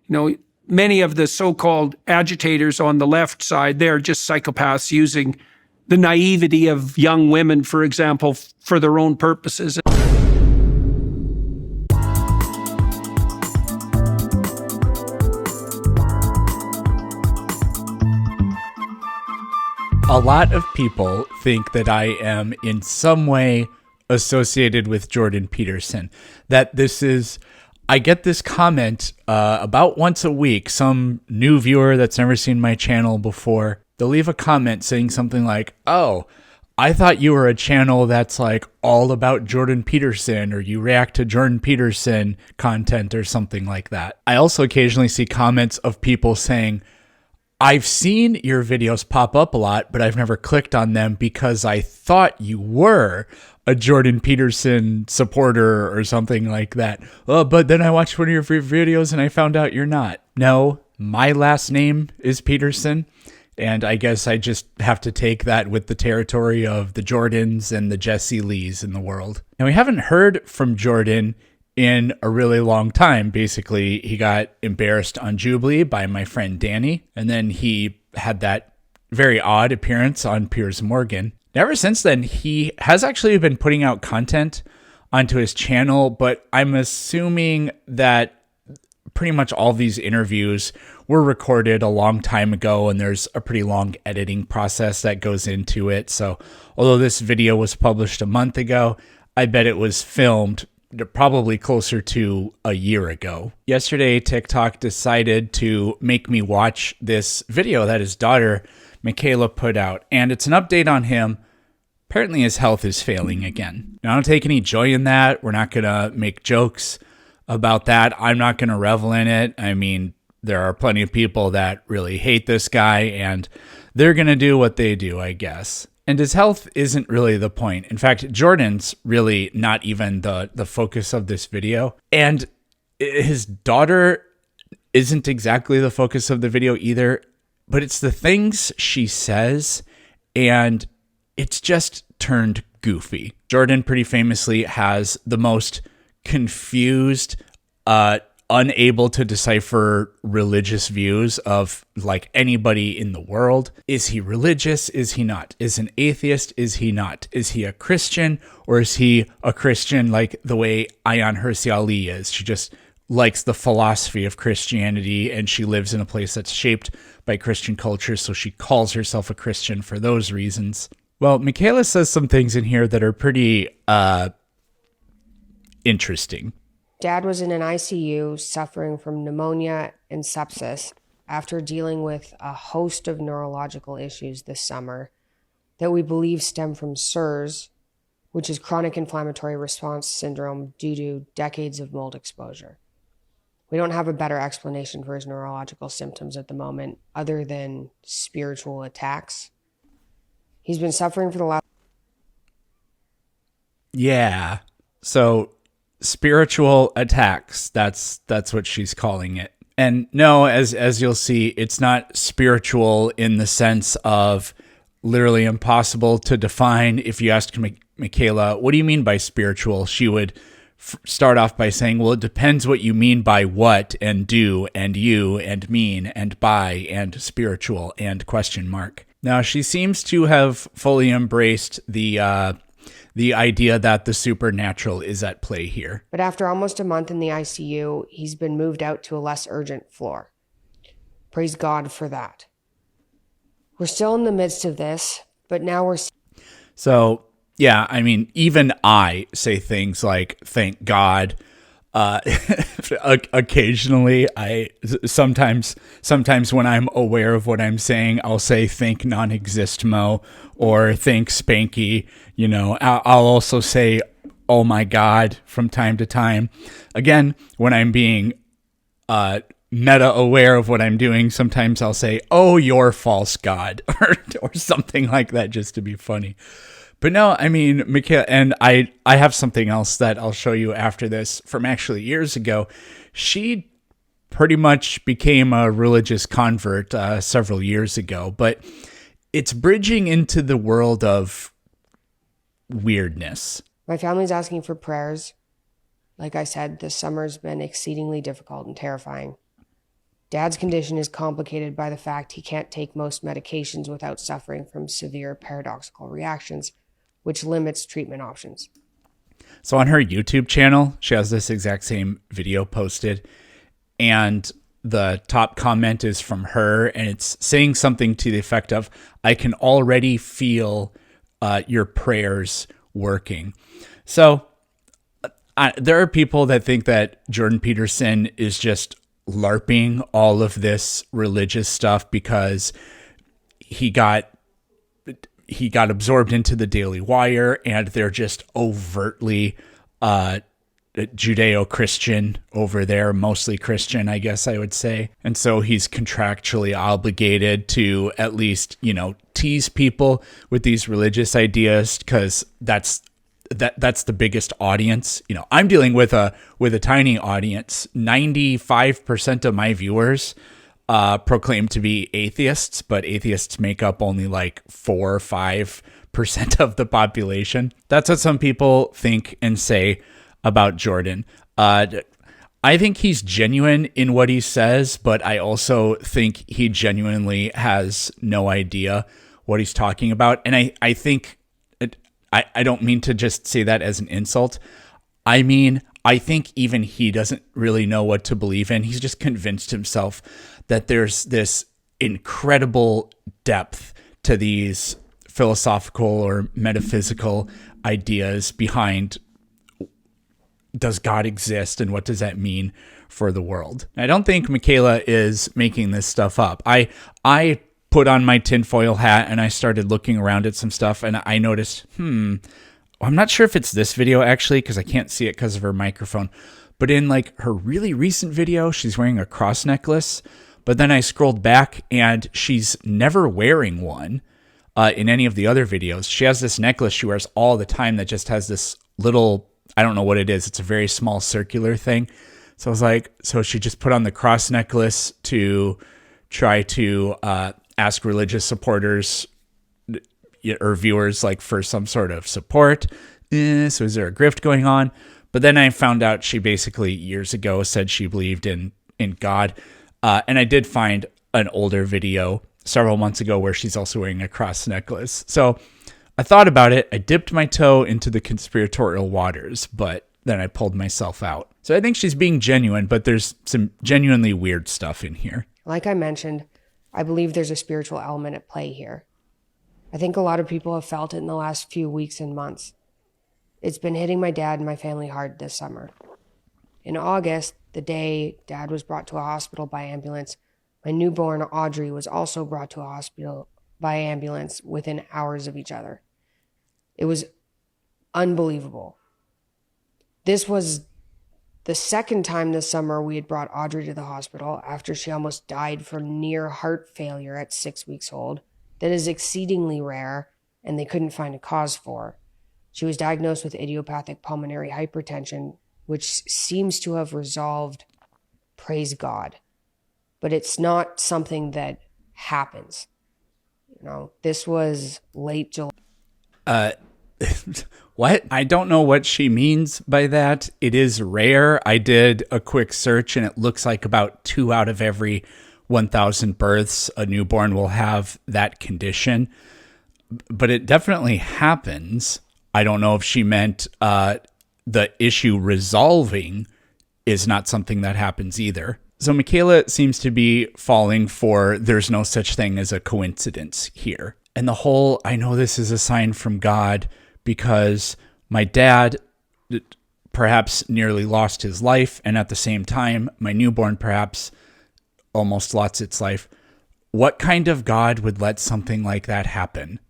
Many of the so-called agitators on the left side, they're just psychopaths using the naivety of young women, for example, for their own purposes. A lot of people think that I am in some way associated with Jordan Peterson. I get this comment about once a week. Some new viewer that's never seen my channel before, they'll leave a comment saying something like, "Oh, I thought you were a channel that's like all about Jordan Peterson, or you react to Jordan Peterson content or something like that." I also occasionally see comments of people saying, "I've seen your videos pop up a lot, but I've never clicked on them because I thought you were a Jordan Peterson supporter," or something like that. "Oh, but then I watched one of your videos and I found out you're not." No, my last name is Peterson, and I guess I just have to take that with the territory of the Jordans and the Jesse Lees in the world. And we haven't heard from Jordan in a really long time. Basically, he got embarrassed on Jubilee by my friend Danny, and then he had that very odd appearance on Piers Morgan. Ever since then, he has actually been putting out content onto his channel, but I'm assuming that pretty much all these interviews were recorded a long time ago, and there's a pretty long editing process that goes into it. So although this video was published a month ago, I bet it was filmed probably closer to a year ago. Yesterday, TikTok decided to make me watch this video that his daughter, Michaela, put out. And it's an update on him. Apparently his health is failing again. Now, I don't take any joy in that. We're not going to make jokes about that. I'm not going to revel in it. I mean, there are plenty of people that really hate this guy, and they're going to do what they do, I guess. And his health isn't really the point. In fact, Jordan's really not even the focus of this video. And his daughter isn't exactly the focus of the video either, but it's the things she says, and it's just turned goofy. Jordan pretty famously has the most confused, unable to decipher religious views of like anybody in the world. Is he religious? Is he not? Is an atheist? Is he not? Is he a Christian? Or is he a Christian like the way Ayaan Hirsi Ali is? She just likes the philosophy of Christianity, and she lives in a place that's shaped by Christian culture, so she calls herself a Christian for those reasons. Well, Michaela says some things in here that are pretty interesting. Dad was in an ICU suffering from pneumonia and sepsis after dealing with a host of neurological issues this summer that we believe stem from CIRS, which is chronic inflammatory response syndrome due to decades of mold exposure. We don't have a better explanation for his neurological symptoms at the moment other than spiritual attacks. He's been suffering for the last... Yeah. So spiritual attacks, that's what she's calling it. And no, as you'll see, it's not spiritual in the sense of literally impossible to define. If you asked Michaela, what do you mean by spiritual? She would start off by saying, well, it depends what you mean by what and do and you and mean and by and spiritual and question mark. Now, she seems to have fully embraced the idea that the supernatural is at play here. But after almost a month in the ICU, he's been moved out to a less urgent floor. Praise God for that. We're still in the midst of this, but now we're... So, yeah, I mean, even I say things like, thank God. Occasionally, sometimes when I'm aware of what I'm saying, I'll say thank non-existmo or thank Spanky. You know, I'll also say, oh my God, from time to time. Again, when I'm being meta aware of what I'm doing, sometimes I'll say, oh, you're false God, or something like that, just to be funny. But no, I mean, Michaela, and I have something else that I'll show you after this from actually years ago. She pretty much became a religious convert several years ago, but it's bridging into the world of weirdness. My family's asking for prayers. Like I said, this summer's been exceedingly difficult and terrifying. Dad's condition is complicated by the fact he can't take most medications without suffering from severe paradoxical reactions, which limits treatment options. So on her YouTube channel, she has this exact same video posted, and the top comment is from her, and it's saying something to the effect of, "I can already feel your prayers working." So there are people that think that Jordan Peterson is just LARPing all of this religious stuff because he got absorbed into the Daily Wire, and they're just overtly Judeo-Christian over there, mostly Christian, I guess I would say. And so he's contractually obligated to at least, tease people with these religious ideas because that's the biggest audience. I'm dealing with a tiny audience. 95% of my viewers proclaim to be atheists, but atheists make up only like 4 or 5% of the population. That's what some people think and say about Jordan. I think he's genuine in what he says, but I also think he genuinely has no idea what he's talking about. And I think, I don't mean to just say that as an insult. I mean, I think even he doesn't really know what to believe in. He's just convinced himself that there's this incredible depth to these philosophical or metaphysical ideas behind, does God exist and what does that mean for the world? I don't think Michaela is making this stuff up. I put on my tinfoil hat and I started looking around at some stuff, and I noticed, I'm not sure if it's this video actually, because I can't see it because of her microphone, but in like her really recent video, she's wearing a cross necklace, but then I scrolled back and she's never wearing one in any of the other videos. She has this necklace she wears all the time that just has this little, I don't know what it is. It's a very small circular thing. So I was like, so she just put on the cross necklace to try to ask religious supporters or viewers like for some sort of support. So is there a grift going on? But then I found out she basically years ago said she believed in God. And I did find an older video several months ago where she's also wearing a cross necklace. So I thought about it. I dipped my toe into the conspiratorial waters, but then I pulled myself out. So I think she's being genuine, but there's some genuinely weird stuff in here. Like I mentioned, I believe there's a spiritual element at play here. I think a lot of people have felt it in the last few weeks and months. It's been hitting my dad and my family hard this summer. In August, the day Dad was brought to a hospital by ambulance, my newborn Audrey was also brought to a hospital by ambulance within hours of each other. It was unbelievable. This was the second time this summer we had brought Audrey to the hospital after she almost died from near heart failure at 6 weeks old. That is exceedingly rare, and they couldn't find a cause for. She was diagnosed with idiopathic pulmonary hypertension, which seems to have resolved, praise God. But it's not something that happens. This was late July. What? I don't know what she means by that. It is rare. I did a quick search and it looks like about 2 out of every 1,000 births, a newborn will have that condition. But it definitely happens. I don't know if she meant the issue resolving is not something that happens either. So Michaela seems to be falling for there's no such thing as a coincidence here. And the whole, I know this is a sign from God because my dad perhaps nearly lost his life, and at the same time, my newborn perhaps almost lost its life. What kind of God would let something like that happen?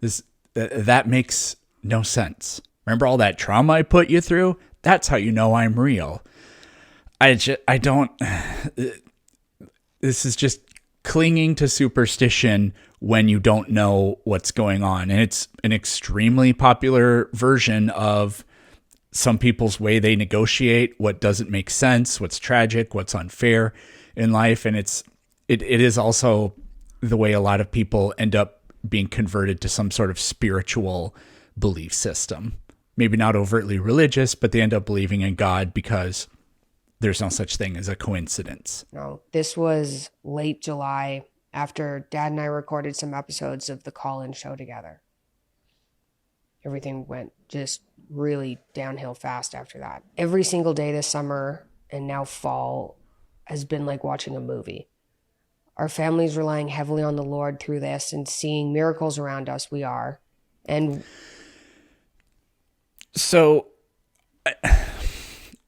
That makes no sense. Remember all that trauma I put you through? That's how you know I'm real. I don't. This is just clinging to superstition when you don't know what's going on. And it's an extremely popular version of some people's way they negotiate what doesn't make sense, what's tragic, what's unfair in life. And it is also the way a lot of people end up being converted to some sort of spiritual belief system. Maybe not overtly religious, but they end up believing in God because there's no such thing as a coincidence. No, this was late July after Dad and I recorded some episodes of the call-in show together. Everything went just really downhill fast after that. Every single day this summer and now fall has been like watching a movie. Our family's relying heavily on the Lord through this and seeing miracles around us. We are. And so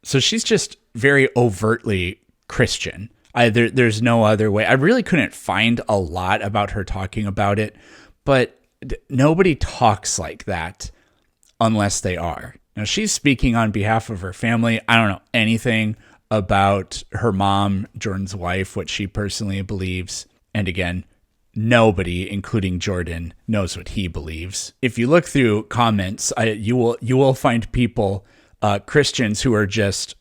she's just very overtly Christian. There's no other way. I really couldn't find a lot about her talking about it, but nobody talks like that unless they are. Now, she's speaking on behalf of her family. I don't know anything about her mom, Jordan's wife, what she personally believes. And again, nobody, including Jordan, knows what he believes. If you look through comments, you will find people, Christians, who are just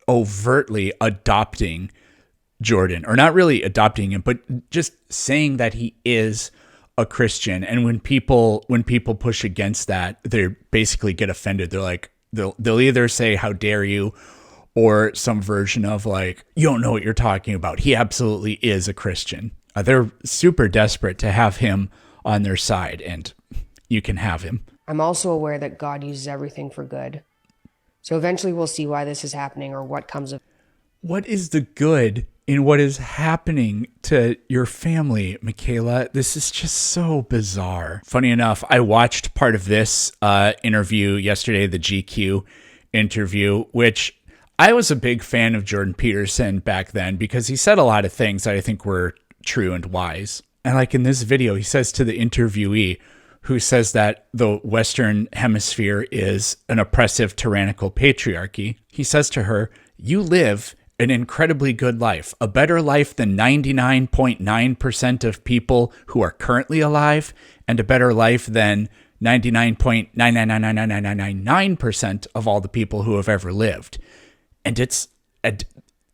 overtly adopting Jordan, or not really adopting him, but just saying that he is a Christian. And when people push against that, they basically get offended. They're like, they'll either say, "How dare you?" or some version of like, "You don't know what you're talking about. He absolutely is a Christian." They're super desperate to have him on their side, and you can have him. I'm also aware that God uses everything for good. So eventually we'll see why this is happening or what comes of it. What is the good in what is happening to your family, Michaela? This is just so bizarre. Funny enough, I watched part of this interview yesterday, the GQ interview, which I was a big fan of Jordan Peterson back then because he said a lot of things that I think were true and wise. And like in this video, he says to the interviewee, who says that the Western Hemisphere is an oppressive, tyrannical patriarchy, he says to her, "You live an incredibly good life, a better life than 99.9% of people who are currently alive, and a better life than 99.9999999% of all the people who have ever lived." And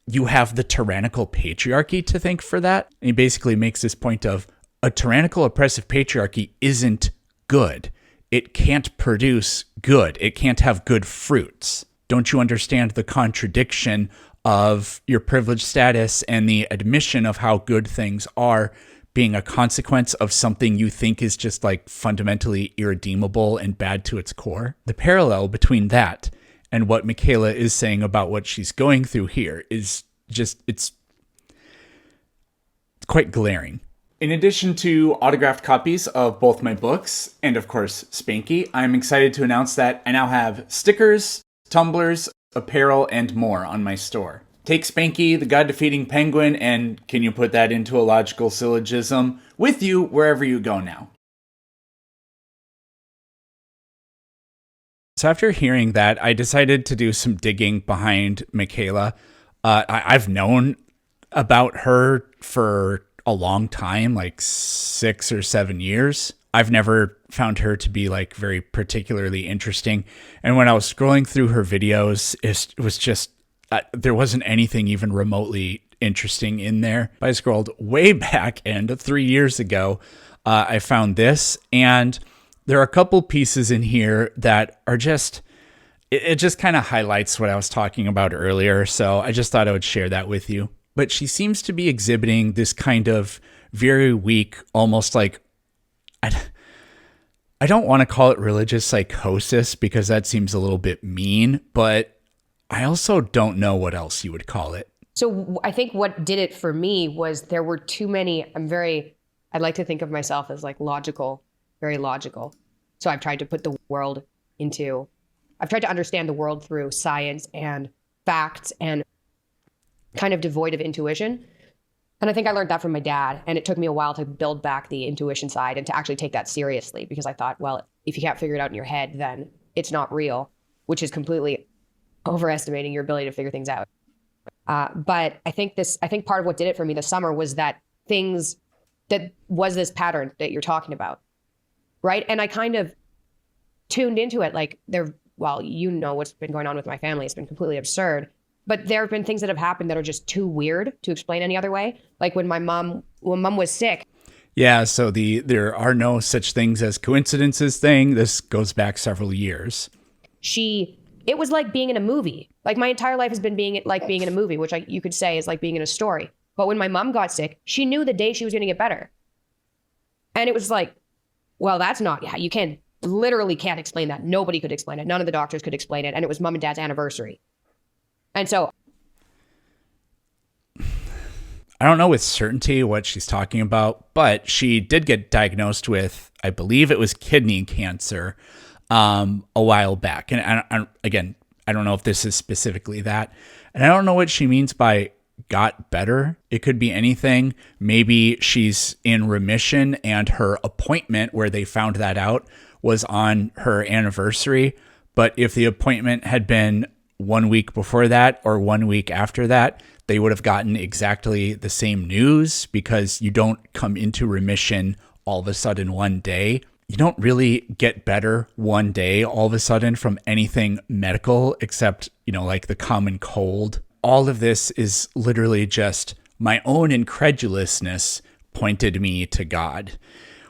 you have the tyrannical patriarchy to thank for that. And he basically makes this point of a tyrannical, oppressive patriarchy isn't good. It can't produce good. It can't have good fruits. Don't you understand the contradiction of your privileged status and the admission of how good things are being a consequence of something you think is just like fundamentally irredeemable and bad to its core? The parallel between that and what Michaela is saying about what she's going through here is just, it's quite glaring. In addition to autographed copies of both my books and, of course, Spanky, I'm excited to announce that I now have stickers, tumblers, apparel, and more on my store. Take Spanky, the God-defeating penguin, and can you put that into a logical syllogism, with you wherever you go now. So after hearing that, I decided to do some digging behind Michaela. I've known about her for a long time, like 6 or 7 years. I've never found her to be like very particularly interesting. And when I was scrolling through her videos, it was just, there wasn't anything even remotely interesting in there. I scrolled way back and 3 years ago, I found this, and there are a couple pieces in here that are just, it just kind of highlights what I was talking about earlier. So I just thought I would share that with you. But she seems to be exhibiting this kind of very weak, almost like, I don't want to call it religious psychosis because that seems a little bit mean, but I also don't know what else you would call it. So I think what did it for me was there were too many, I'd like to think of myself as like logical, very logical. So I've tried to put the world I've tried to understand the world through science and facts and kind of devoid of intuition. And I think I learned that from my dad. And it took me a while to build back the intuition side and to actually take that seriously, because I thought, well, if you can't figure it out in your head, then it's not real, which is completely overestimating your ability to figure things out. But I think part of what did it for me this summer was that was this pattern that you're talking about, right? And I kind of tuned into it like you know what's been going on with my family. It's been completely absurd. But there have been things that have happened that are just too weird to explain any other way. Like when mom was sick. Yeah, so there are no such things as coincidences thing. This goes back several years. She it was like being in a movie. Like my entire life has been being in a movie, which you could say is like being in a story. But when my mom got sick, she knew the day she was going to get better. And it was like, well, that's not, yeah, you literally can't explain that. Nobody could explain it. None of the doctors could explain it. And it was mom and dad's anniversary. And so I don't know with certainty what she's talking about, but she did get diagnosed with, I believe it was kidney cancer a while back. And I don't know if this is specifically that. And I don't know what she means by got better. It could be anything. Maybe she's in remission and her appointment where they found that out was on her anniversary. But if the appointment had been 1 week before that or 1 week after that, they would have gotten exactly the same news, because you don't come into remission all of a sudden one day. You don't really get better one day all of a sudden from anything medical except, like the common cold. All of this is literally just my own incredulousness pointed me to God,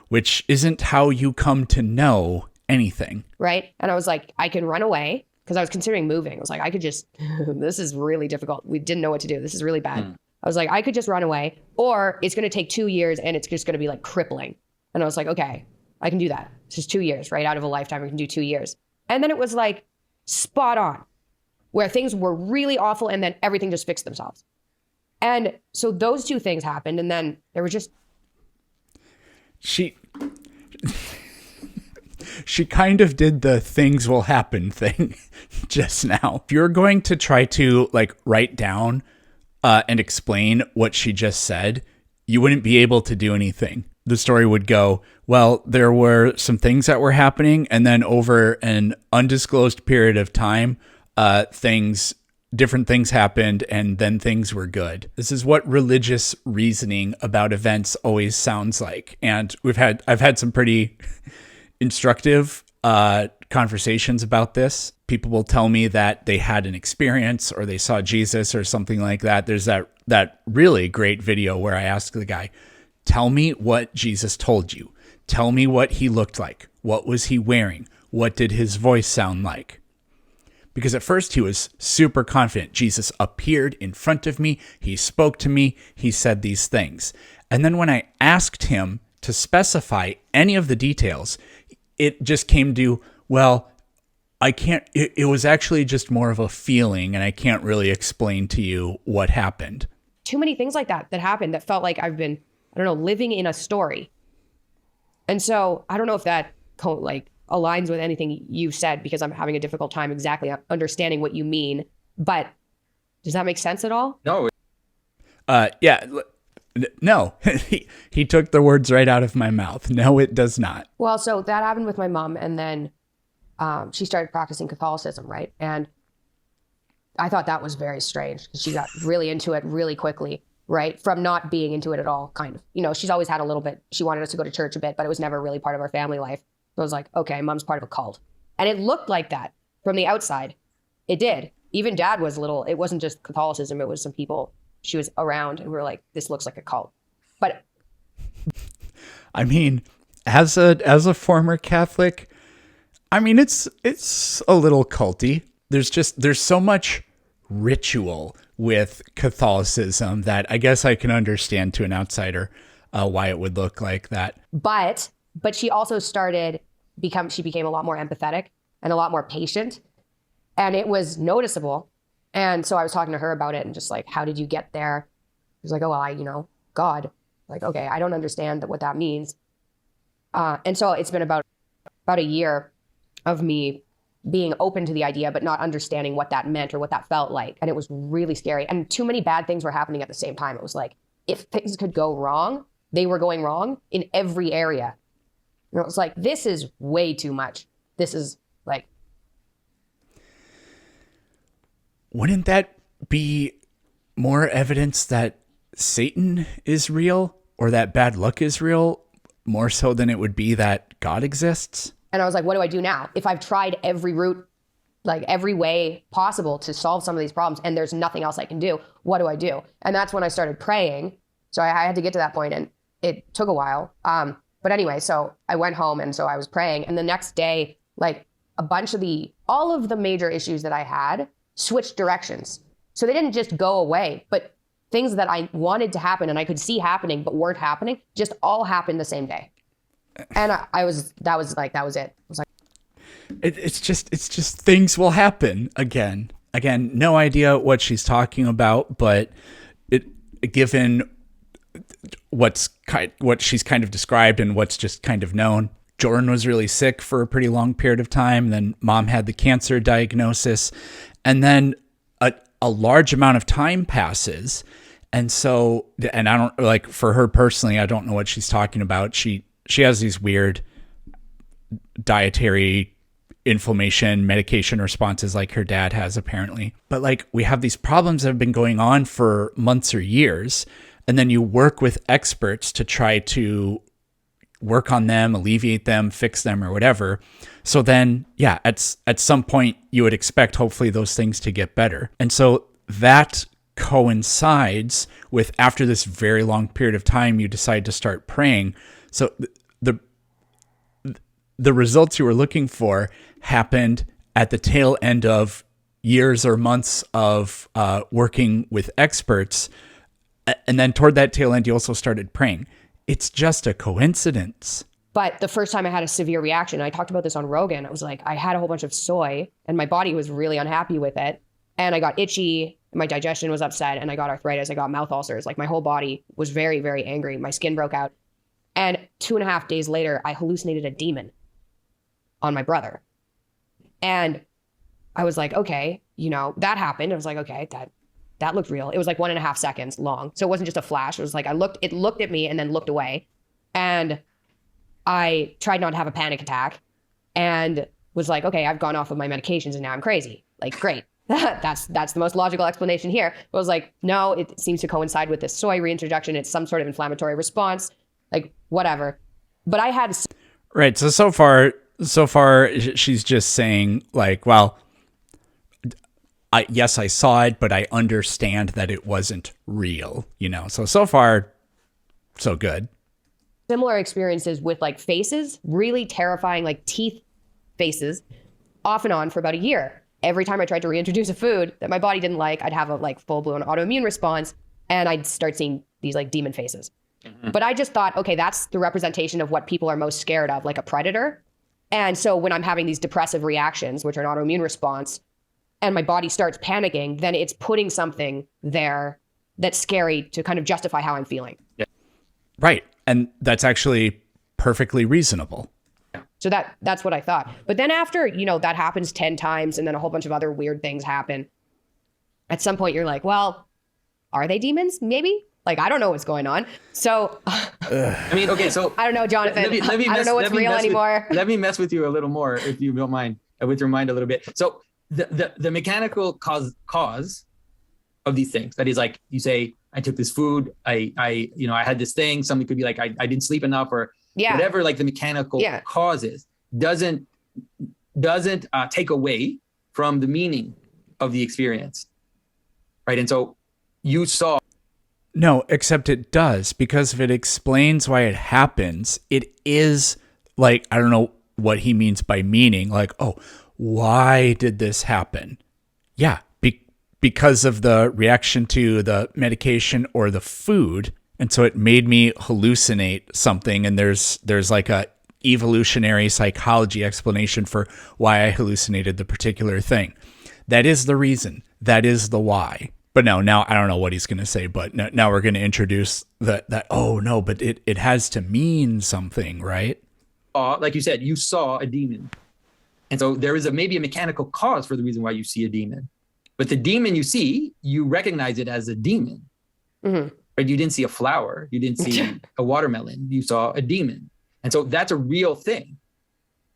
which isn't how you come to know anything. Right. And I was like, I can run away, because I was considering moving. I was like, I could just, this is really difficult. We didn't know what to do. This is really bad. I was like, I could just run away, or it's going to take 2 years and it's just going to be like crippling. And I was like, okay, I can do that. It's just 2 years, right? Out of a lifetime, we can do 2 years. And then it was like spot on, where things were really awful and then everything just fixed themselves. And so those two things happened. And then there were just... She kind of did the things will happen thing just now. If you're going to try to write down and explain what she just said, you wouldn't be able to do anything. The story would go, well, there were some things that were happening, and then over an undisclosed period of time, different things happened, and then things were good. This is what religious reasoning about events always sounds like. And I've had some pretty instructive conversations about this. People will tell me that they had an experience or they saw Jesus or something like that. There's that really great video where I ask the guy, tell me what Jesus told you. Tell me what he looked like. What was he wearing? What did his voice sound like? Because at first he was super confident. Jesus appeared in front of me. He spoke to me. He said these things. And then when I asked him to specify any of the details, it just came to, well, I can't, it was actually just more of a feeling, and I can't really explain to you what happened. Too many things like that happened that felt like I've been, living in a story. And so I don't know if that aligns with anything you said, because I'm having a difficult time exactly understanding what you mean. But does that make sense at all? No. Yeah. No, he took the words right out of my mouth. No, it does not. Well, so that happened with my mom, and then she started practicing Catholicism, right? And I thought that was very strange, because she got really into it really quickly, right? From not being into it at all, kind of. She's always had a little bit. She wanted us to go to church a bit, but it was never really part of our family life. So I was like, okay, mom's part of a cult. And it looked like that from the outside. It did. Even dad was it wasn't just Catholicism, it was some people she was around, and we were like, this looks like a cult. But I mean, as a former Catholic, I mean, it's a little culty. There's so much ritual with Catholicism that I guess I can understand to an outsider why it would look like that. But she also she became a lot more empathetic and a lot more patient, and it was noticeable. And so I was talking to her about it, and just like, how did you get there? She was like, oh, well, God. Like, okay, I don't understand what that means. And so it's been about a year of me being open to the idea, but not understanding what that meant or what that felt like. And it was really scary. And too many bad things were happening at the same time. It was like, if things could go wrong, they were going wrong in every area. And it was like, this is way too much. This is like... Wouldn't that be more evidence that Satan is real, or that bad luck is real, more so than it would be that God exists? And I was like, what do I do now? If I've tried every route, every way possible to solve some of these problems, and there's nothing else I can do, what do I do? And that's when I started praying. So I had to get to that point, and it took a while. But anyway, so I went home, and so I was praying. And the next day, all of the major issues that I had switched directions. So they didn't just go away, but things that I wanted to happen and I could see happening but weren't happening just all happened the same day. And that was it. I was like, it's just things will happen again. Again, no idea what she's talking about, but given what she's kind of described and what's just kind of known, Jordan was really sick for a pretty long period of time. Then mom had the cancer diagnosis, and then a large amount of time passes. And so, and I don't, like, for her personally, I don't know what she's talking about. She has these weird dietary inflammation medication responses like her dad has, apparently. But like, we have these problems that have been going on for months or years, and then you work with experts to try to work on them, alleviate them, fix them, or whatever. So then, yeah, at some point you would expect hopefully those things to get better. And so that coincides with, after this very long period of time, you decide to start praying. So the results you were looking for happened at the tail end of years or months of working with experts. And then toward that tail end, you also started praying. It's just a coincidence. But the first time I had a severe reaction, I talked about this on Rogan. I was like, I had a whole bunch of soy and my body was really unhappy with it. And I got itchy, my digestion was upset, and I got arthritis, I got mouth ulcers. Like, my whole body was very, very angry. My skin broke out. And 2.5 days later, I hallucinated a demon on my brother. And I was like, okay, that happened. I was like, okay, that looked real. It was like 1.5 seconds long. So it wasn't just a flash. It was like, it looked at me and then looked away. And I tried not to have a panic attack and was like, okay, I've gone off of my medications and now I'm crazy. Like, great. That's the most logical explanation here. But I was like, no, it seems to coincide with this soy reintroduction. It's some sort of inflammatory response, like whatever. But I had... Right. So far, she's just saying like, well, yes, I saw it, but I understand that it wasn't real, So far, so good. Similar experiences with like faces, really terrifying, like teeth faces, off and on for about a year. Every time I tried to reintroduce a food that my body didn't like, I'd have a like full-blown autoimmune response and I'd start seeing these like demon faces. Mm-hmm. But I just thought, okay, that's the representation of what people are most scared of, like a predator. And so when I'm having these depressive reactions, which are an autoimmune response, and my body starts panicking, then it's putting something there that's scary to kind of justify how I'm feeling. Yeah. Right. And that's actually perfectly reasonable. So that's what I thought. But then after, that happens 10 times and then a whole bunch of other weird things happen. At some point you're like, well, are they demons? Maybe? Like, I don't know what's going on. So, I mean, okay, so I don't know, Jonathan. I don't know what's real anymore. Let me mess with you a little more, if you don't mind, with your mind a little bit. So the mechanical cause of these things, that is, like, you say, I took this food, I had this thing, something could be like, I didn't sleep enough, or whatever, like the mechanical causes doesn't take away from the meaning of the experience. Right. And so you saw. No, except it does, because if it explains why it happens, it is like, I don't know what he means by meaning, like, oh, why did this happen? Yeah, because of the reaction to the medication or the food. And so it made me hallucinate something. And there's like a evolutionary psychology explanation for why I hallucinated the particular thing. That is the reason. That is the why. But no, now I don't know what he's going to say, but now we're going to introduce that, oh no, but it has to mean something, right? Like you said, you saw a demon. And so there is maybe a mechanical cause for the reason why you see a demon. But the demon you see, you recognize it as a demon. Mm-hmm. Right? You didn't see a flower. You didn't see a watermelon. You saw a demon. And so that's a real thing.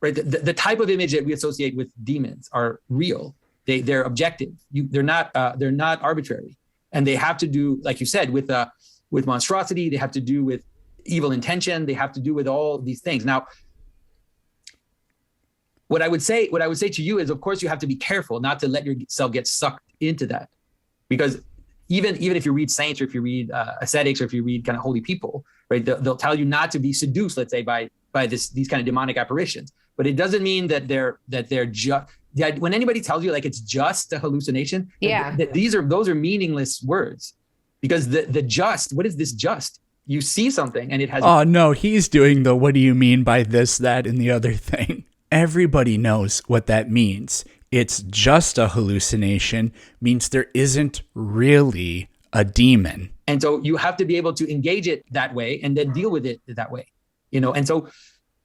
Right? The type of image that we associate with demons are real. They're objective. They're not arbitrary. And they have to do, like you said, with monstrosity. They have to do with evil intention. They have to do with all these things. Now, what I would say to you is, of course, you have to be careful not to let yourself get sucked into that, because even if you read saints, or if you read ascetics, or if you read kind of holy people, right, they'll tell you not to be seduced, let's say, by these kind of demonic apparitions. but it doesn't mean that they're just. When anybody tells you like it's just a hallucination, those are meaningless words, because the just, what is this just? You see something and it has. Oh no, he's doing the what do you mean by this, that, and the other thing. Everybody knows what that means. It's just a hallucination means there isn't really a demon. And so you have to be able to engage it that way and then deal with it that way, And so,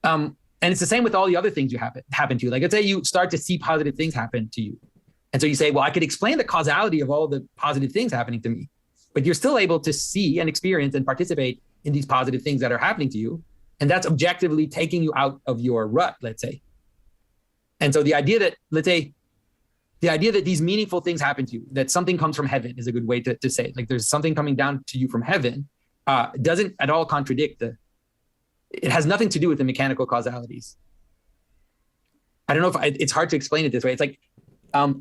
and it's the same with all the other things you happen to you. Like, let's say you start to see positive things happen to you. And so you say, well, I could explain the causality of all the positive things happening to me, but you're still able to see and experience and participate in these positive things that are happening to you. And that's objectively taking you out of your rut, let's say. And so the idea that, these meaningful things happen to you, that something comes from heaven is a good way to say it. Like there's something coming down to you from heaven, doesn't at all contradict it has nothing to do with the mechanical causalities. I don't know if it's hard to explain it this way. It's like, I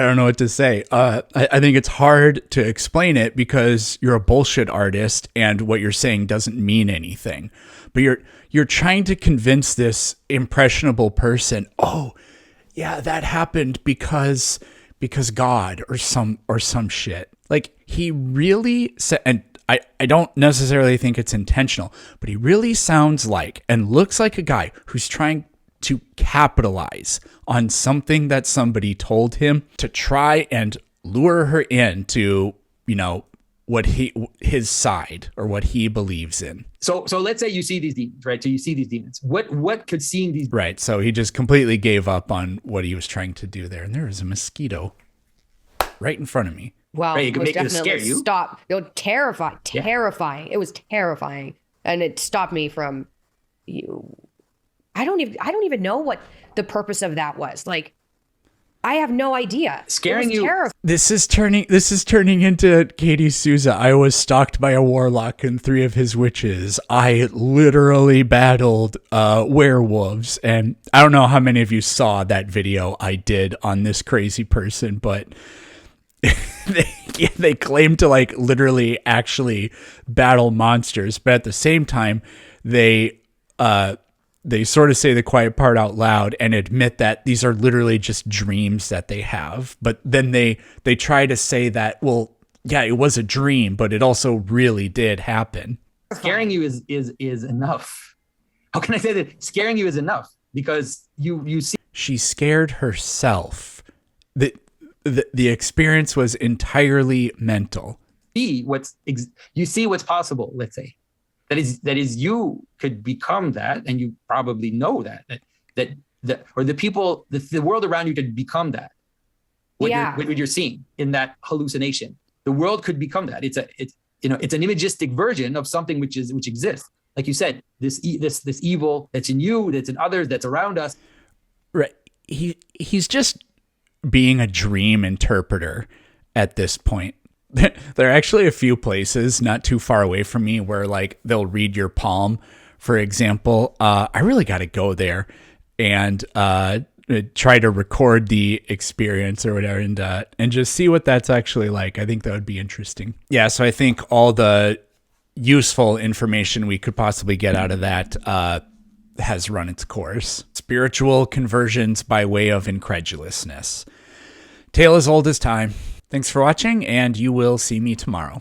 don't know what to say. I think it's hard to explain it because you're a bullshit artist and what you're saying doesn't mean anything. But you're trying to convince this impressionable person, oh, yeah, that happened because God or some shit. Like he really said, and I don't necessarily think it's intentional, but he really sounds like and looks like a guy who's trying to capitalize on something that somebody told him to try and lure her into, what his side or what he believes in. So let's say you see these demons, right? So you see these demons. What could seeing these? Right. So he just completely gave up on what he was trying to do there. And there was a mosquito right in front of me. Wow. Right, it could scare you. Stop. It was terrifying. Terrifying. Yeah. It was terrifying. And it stopped me from you. I don't even know what the purpose of that was. Like, I have no idea. Scaring you. Terrifying. This is turning into Katie Souza. I was stalked by a warlock and 3 of his witches. I literally battled werewolves. And I don't know how many of you saw that video I did on this crazy person, but they claim to like literally actually battle monsters. But at the same time, they sort of say the quiet part out loud and admit that these are literally just dreams that they have. But then they try to say that, well, yeah, it was a dream, but it also really did happen. Scaring you is enough. How can I say that? Scaring you is enough because you see. She scared herself. The experience was entirely mental. You see what's possible, let's say. That is, you could become that, and you probably know that or the people, the world around you could become that. What you're seeing in that hallucination, the world could become that. It's an imagistic version of something which exists. Like you said, this evil that's in you, that's in others, that's around us. Right. He's just being a dream interpreter at this point. There are actually a few places not too far away from me where like they'll read your palm, for example. I really got to go there and try to record the experience or whatever and just see what that's actually like. I think that would be interesting. Yeah, so I think all the useful information we could possibly get out of that has run its course. Spiritual conversions by way of incredulousness. Tale as old as time. Thanks for watching, and you will see me tomorrow.